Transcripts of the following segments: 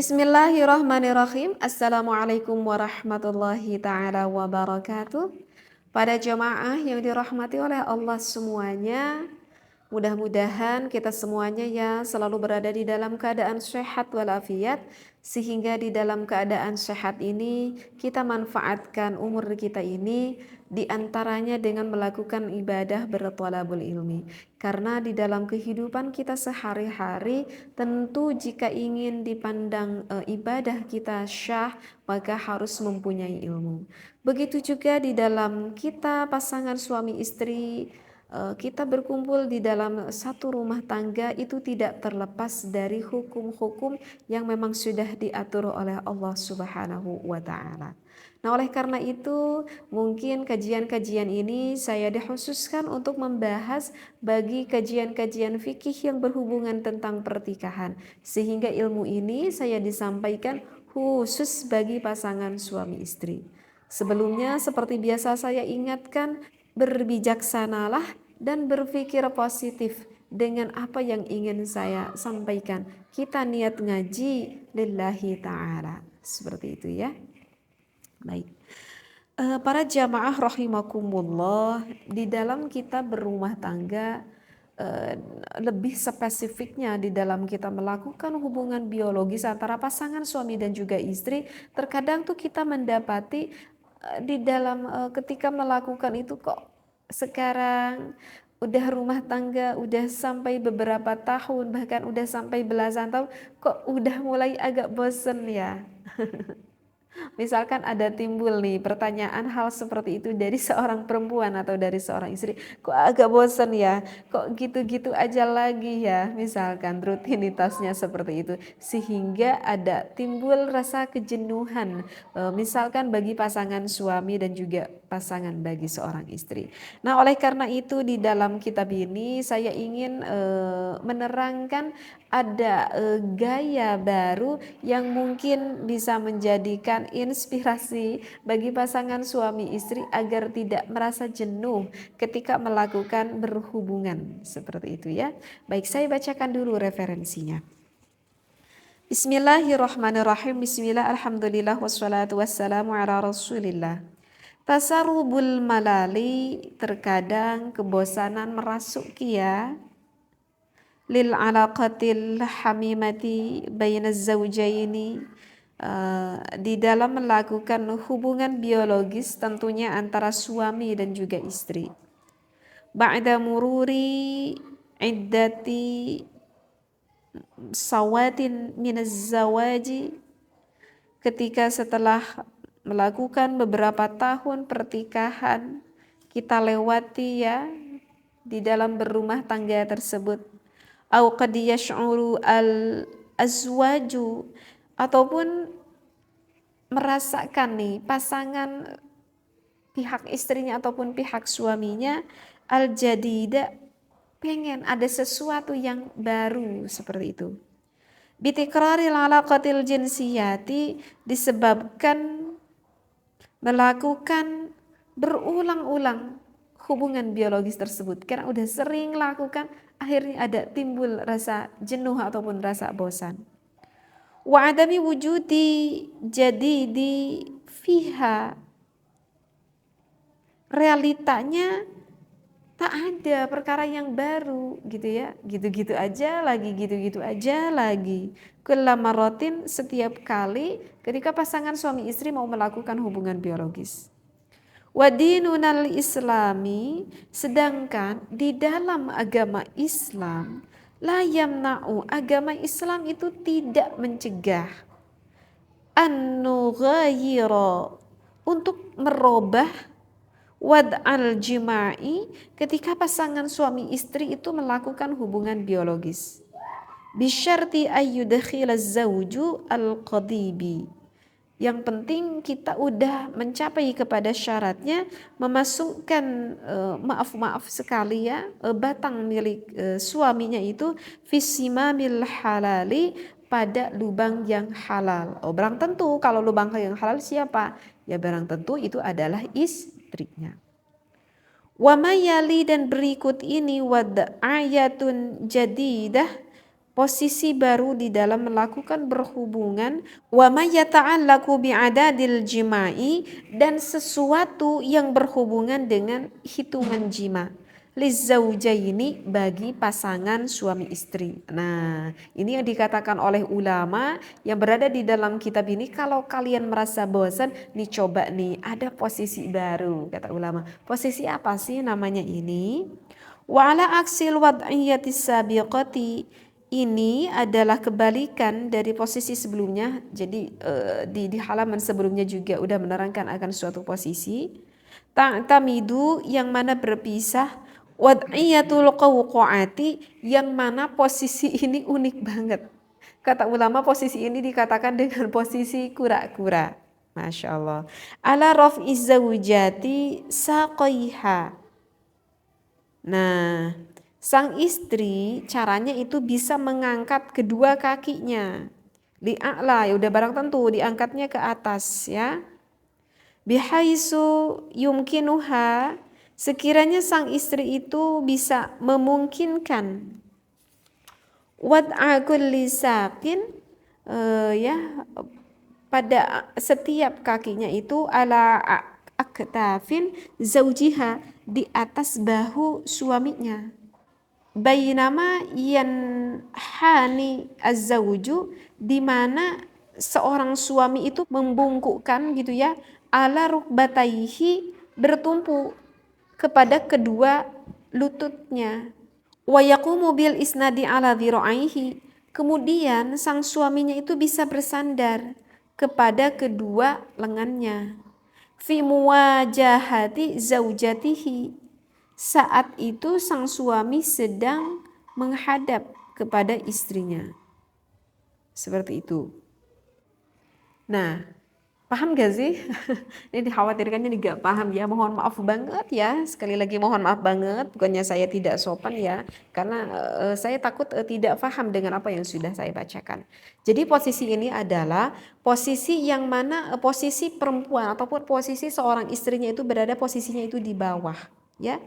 Bismillahirrahmanirrahim. Assalamualaikum warahmatullahi ta'ala wabarakatuh. Pada jemaah yang dirahmati oleh Allah semuanya, mudah-mudahan kita semuanya ya selalu berada di dalam keadaan sehat walafiat, sehingga di dalam keadaan sehat ini kita manfaatkan umur kita ini diantaranya dengan melakukan ibadah berthalabul ilmi. Karena di dalam kehidupan kita sehari-hari tentu jika ingin dipandang ibadah kita syah, maka harus mempunyai ilmu. Begitu juga di dalam kita pasangan suami istri, kita berkumpul di dalam satu rumah tangga itu tidak terlepas dari hukum-hukum yang memang sudah diatur oleh Allah Subhanahu wa Ta'ala. Nah, oleh karena itu, mungkin kajian-kajian ini saya dikhususkan untuk membahas bagi kajian-kajian fikih yang berhubungan tentang pertikahan, sehingga ilmu ini saya disampaikan khusus bagi pasangan suami istri. Sebelumnya, seperti biasa saya ingatkan, berbijaksanalah dan berpikir positif dengan apa yang ingin saya sampaikan. Kita niat ngaji lillahi ta'ala. Seperti itu ya. Baik. Para jamaah rahimakumullah, di dalam kita berumah tangga, lebih spesifiknya di dalam kita melakukan hubungan biologis antara pasangan suami dan juga istri, terkadang tuh kita mendapati di dalam ketika melakukan itu kok sekarang udah rumah tangga, udah sampai beberapa tahun, bahkan udah sampai belasan tahun, kok udah mulai agak bosen ya. Misalkan ada timbul nih pertanyaan hal seperti itu dari seorang perempuan atau dari seorang istri, kok agak bosan ya, kok gitu-gitu aja lagi ya, misalkan rutinitasnya seperti itu, sehingga ada timbul rasa kejenuhan, misalkan bagi pasangan suami dan juga pasangan bagi seorang istri. Nah, oleh karena itu di dalam kitab ini saya ingin menerangkan ada gaya baru yang mungkin bisa menjadikan inspirasi bagi pasangan suami istri agar tidak merasa jenuh ketika melakukan berhubungan seperti itu ya. Baik, saya bacakan dulu referensinya. Bismillahirrahmanirrahim. Bismillah, alhamdulillah, wassalatu wassalamu ala rasulillah. Tasarrubul malali, terkadang kebosanan merasuki ya, lil alaqatil hamimati bainaz zawjaini, di dalam melakukan hubungan biologis tentunya antara suami dan juga istri. Ba'da mururi iddati sawatin minaz zawaji, ketika setelah melakukan beberapa tahun pertikahan kita lewati ya di dalam berumah tangga tersebut. Au qad yash'uru al azwaju, ataupun merasakan nih pasangan pihak istrinya ataupun pihak suaminya al jadida, pengen ada sesuatu yang baru seperti itu. Bitikraril alaqatil jinsiyati, disebabkan melakukan berulang-ulang hubungan biologis tersebut karena udah sering lakukan, akhirnya ada timbul rasa jenuh ataupun rasa bosan. Wa adami wujudi jadidi fiha, realitanya tak ada perkara yang baru gitu ya, gitu-gitu aja lagi, gitu-gitu aja lagi. Kullamarotin, setiap kali ketika pasangan suami istri mau melakukan hubungan biologis. Wadinunal islami, sedangkan di dalam agama Islam, la yamna'u, agama Islam itu tidak mencegah an-nughayira, untuk merubah wad'al jima'i, ketika pasangan suami istri itu melakukan hubungan biologis. Bisyarti ayyudkhilaz zawju al-qadibi, yang penting kita udah mencapai kepada syaratnya memasukkan maaf sekali ya, batang milik suaminya itu fisimamil halali, pada lubang yang halal. Oh, barang tentu kalau lubang yang halal siapa? Ya barang tentu itu adalah istrinya. Wa mayali, dan berikut ini wad'ayatun jadidah, posisi baru di dalam melakukan berhubungan, wa ma yata'allaqu bi'adadil jima'i, dan sesuatu yang berhubungan dengan hitungan jima lizaujaini, bagi pasangan suami istri. Nah, ini yang dikatakan oleh ulama yang berada di dalam kitab ini. Kalau kalian merasa bosan, nih coba nih ada posisi baru, kata ulama. Posisi apa sih namanya ini? Wa ala aksil wad'iyyati sabiqati, ini adalah kebalikan dari posisi sebelumnya. Jadi di halaman sebelumnya juga udah menerangkan akan suatu posisi. Ta'tamidu, yang mana berpisah. Wad'iyatul qawqa'ati, yang mana posisi ini unik banget. Kata ulama posisi ini dikatakan dengan posisi kura-kura. Masya Allah. Ala raf'i zawjati saqaiha. Nah, sang istri caranya itu bisa mengangkat kedua kakinya. Li'a'la, ya udah barang tentu diangkatnya ke atas ya. Bihaisu yumkinuha, sekiranya sang istri itu bisa memungkinkan. Wad'a kulli saqin, ya, pada setiap kakinya itu ala aktafin zaujiha, di atas bahu suaminya. Bainama yanhani az-zawju, di mana seorang suami itu membungkukkan gitu ya, ala rukbataihi, bertumpu kepada kedua lututnya. Wa yaqumu bil isnadi ala dhira'aihi, kemudian sang suaminya itu bisa bersandar kepada kedua lengannya. Fi muwajahati zaujatihi, saat itu sang suami sedang menghadap kepada istrinya. Seperti itu. Nah, paham gak sih? Ini dikhawatirkannya gak paham ya, mohon maaf banget ya. Sekali lagi mohon maaf banget, bukannya saya tidak sopan ya, karena saya takut tidak paham dengan apa yang sudah saya bacakan. Jadi posisi ini adalah posisi yang mana posisi perempuan ataupun posisi seorang istrinya itu berada posisinya itu di bawah ya.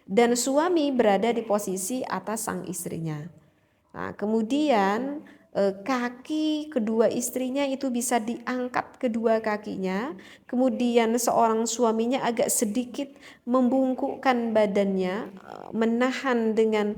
Dan suami berada di posisi atas sang istrinya. Nah, kemudian kaki kedua istrinya itu bisa diangkat kedua kakinya, kemudian seorang suaminya agak sedikit membungkukkan badannya, menahan dengan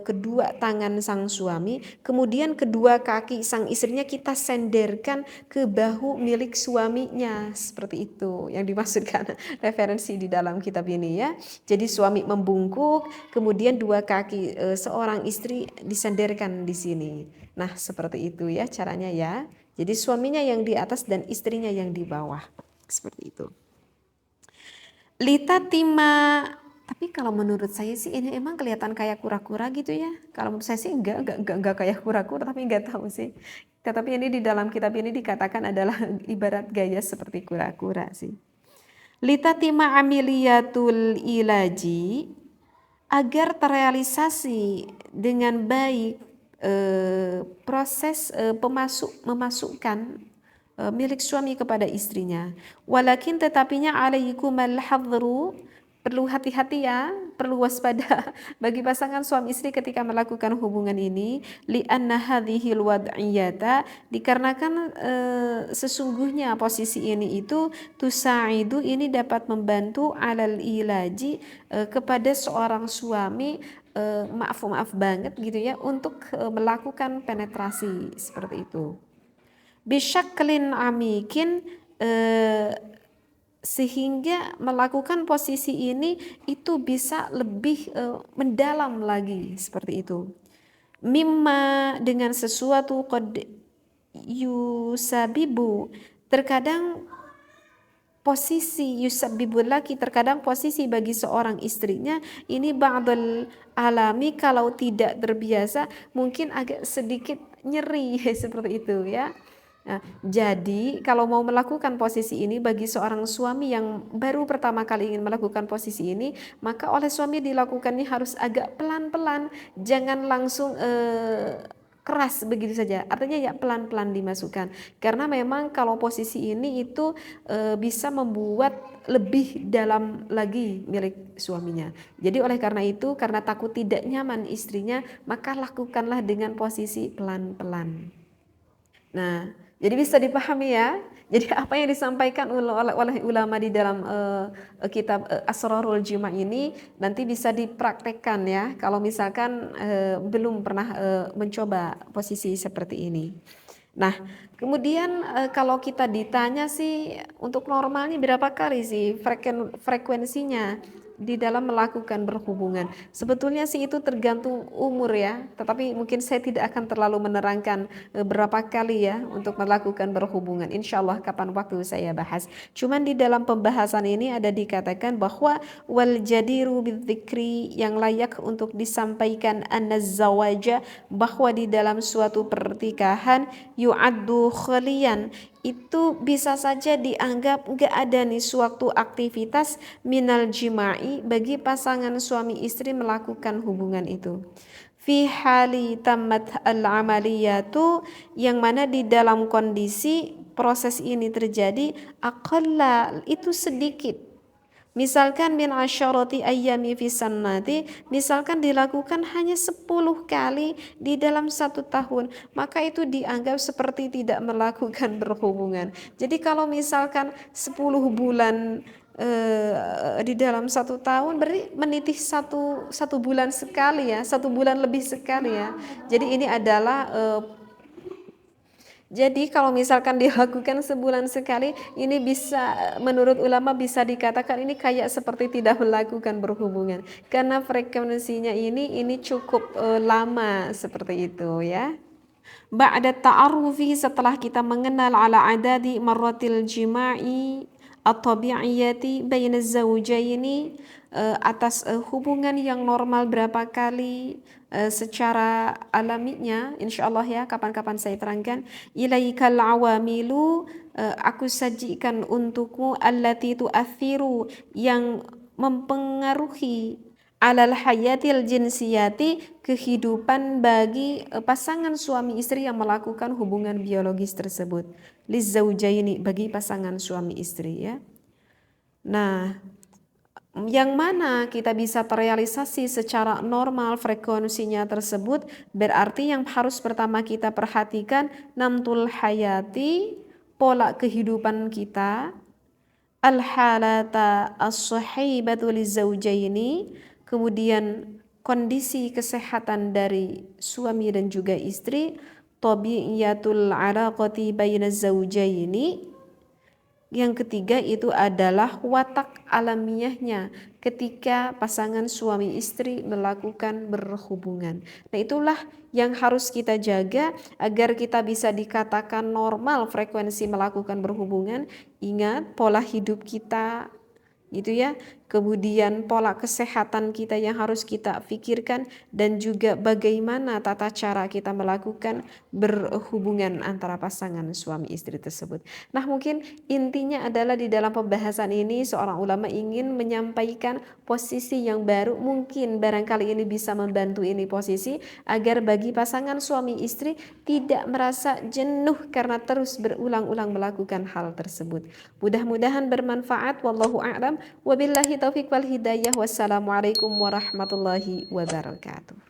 kedua tangan sang suami, kemudian kedua kaki sang istrinya kita senderkan ke bahu milik suaminya, seperti itu yang dimaksudkan referensi di dalam kitab ini ya. Jadi suami membungkuk, kemudian dua kaki seorang istri disenderkan di sini. Nah, seperti itu ya caranya ya. Jadi suaminya yang di atas dan istrinya yang di bawah. Seperti itu. Litatima, tapi kalau menurut saya sih ini emang kelihatan kayak kura-kura gitu ya. Kalau menurut saya sih enggak kayak kura-kura, tapi enggak tahu sih. Tetapi ini di dalam kitab ini dikatakan adalah ibarat gaya seperti kura-kura sih. Litatima amiliyatul ilaji, agar terrealisasi dengan baik proses memasukkan milik suami kepada istrinya. Walakin tetapinya alaikumal hadru, perlu hati-hati ya, perlu waspada bagi pasangan suami istri ketika melakukan hubungan ini. Li'anna hadhil wad'iyata, dikarenakan sesungguhnya posisi ini itu tusaidu, ini dapat membantu alal ilaji, kepada seorang suami, maaf banget gitu ya, untuk melakukan penetrasi seperti itu. Bisyaklin amikin, sehingga melakukan posisi ini itu bisa lebih mendalam lagi seperti itu. Mimma, dengan sesuatu qad yusabibu, terkadang posisi yusabibu laki, terkadang posisi bagi seorang istrinya ini ba'dal alami, kalau tidak terbiasa mungkin agak sedikit nyeri seperti itu ya. Nah, jadi kalau mau melakukan posisi ini bagi seorang suami yang baru pertama kali ingin melakukan posisi ini, maka oleh suami dilakukannya harus agak pelan-pelan, jangan langsung keras begitu saja. Artinya ya pelan-pelan dimasukkan. Karena memang kalau posisi ini itu bisa membuat lebih dalam lagi milik suaminya. Jadi oleh karena itu, karena takut tidak nyaman istrinya, maka lakukanlah dengan posisi pelan-pelan. Nah, jadi bisa dipahami ya. Jadi apa yang disampaikan oleh ulama di dalam kitab Asrarul Jima' ini nanti bisa dipraktekkan ya. Kalau misalkan belum pernah mencoba posisi seperti ini. Nah, kemudian kalau kita ditanya sih untuk normalnya berapa kali sih frekuensinya di dalam melakukan berhubungan. Sebetulnya sih itu tergantung umur ya, tetapi mungkin saya tidak akan terlalu menerangkan berapa kali ya untuk melakukan berhubungan. Insya Allah kapan waktu saya bahas. Cuman di dalam pembahasan ini ada dikatakan bahwa wal jadiru bidzikri, yang layak untuk disampaikan an-zawaja, bahwa di dalam suatu pernikahan yu'addu khalian, itu bisa saja dianggap gak ada nih suatu aktivitas minal jima'i bagi pasangan suami istri melakukan hubungan itu. Fi hali tamat al-amaliyatu, yang mana di dalam kondisi proses ini terjadi aqalla, itu sedikit. Misalkan min asyarati ayyami fi sannati, misalkan dilakukan hanya 10 kali di dalam 1 tahun, maka itu dianggap seperti tidak melakukan berhubungan. Jadi kalau misalkan 10 bulan di dalam 1 tahun, berarti menitih satu bulan sekali ya, 1 bulan lebih sekali ya. Jadi ini adalah jadi kalau misalkan dilakukan sebulan sekali, ini bisa, menurut ulama bisa dikatakan ini kayak seperti tidak melakukan berhubungan. Karena frekuensinya ini cukup lama seperti itu ya. Ba'da ta'arufi, setelah kita mengenal ala adadi marratil jima'i at-tabi'iyati baina zawjaini, atas hubungan yang normal berapa kali secara alaminya, insyaallah ya kapan-kapan saya terangkan. Ilaikal awamilu, aku sajikan untukmu allati tu'athiru, yang mempengaruhi alal hayatil jinsiyati, kehidupan bagi pasangan suami istri yang melakukan hubungan biologis tersebut. Lizaujaini, bagi pasangan suami istri ya. Nah, yang mana kita bisa terrealisasi secara normal frekuensinya tersebut, berarti yang harus pertama kita perhatikan namtul hayati, pola kehidupan kita, al-halata as-sahibatu lizaujaini, kemudian kondisi kesehatan dari suami dan juga istri, tabi'iyatul alaqati bainaz zaujaini. Yang ketiga itu adalah watak alamiahnya ketika pasangan suami istri melakukan berhubungan. Nah, itulah yang harus kita jaga agar kita bisa dikatakan normal frekuensi melakukan berhubungan. Ingat pola hidup kita gitu ya, kemudian pola kesehatan kita yang harus kita pikirkan, dan juga bagaimana tata cara kita melakukan berhubungan antara pasangan suami istri tersebut. Nah, mungkin intinya adalah di dalam pembahasan ini seorang ulama ingin menyampaikan posisi yang baru, mungkin barangkali ini bisa membantu ini posisi agar bagi pasangan suami istri tidak merasa jenuh karena terus berulang-ulang melakukan hal tersebut. Mudah-mudahan bermanfaat. Wallahu a'lam. Wabillahi taufiq wal hidayah. Wassalamualaikum warahmatullahi wabarakatuh.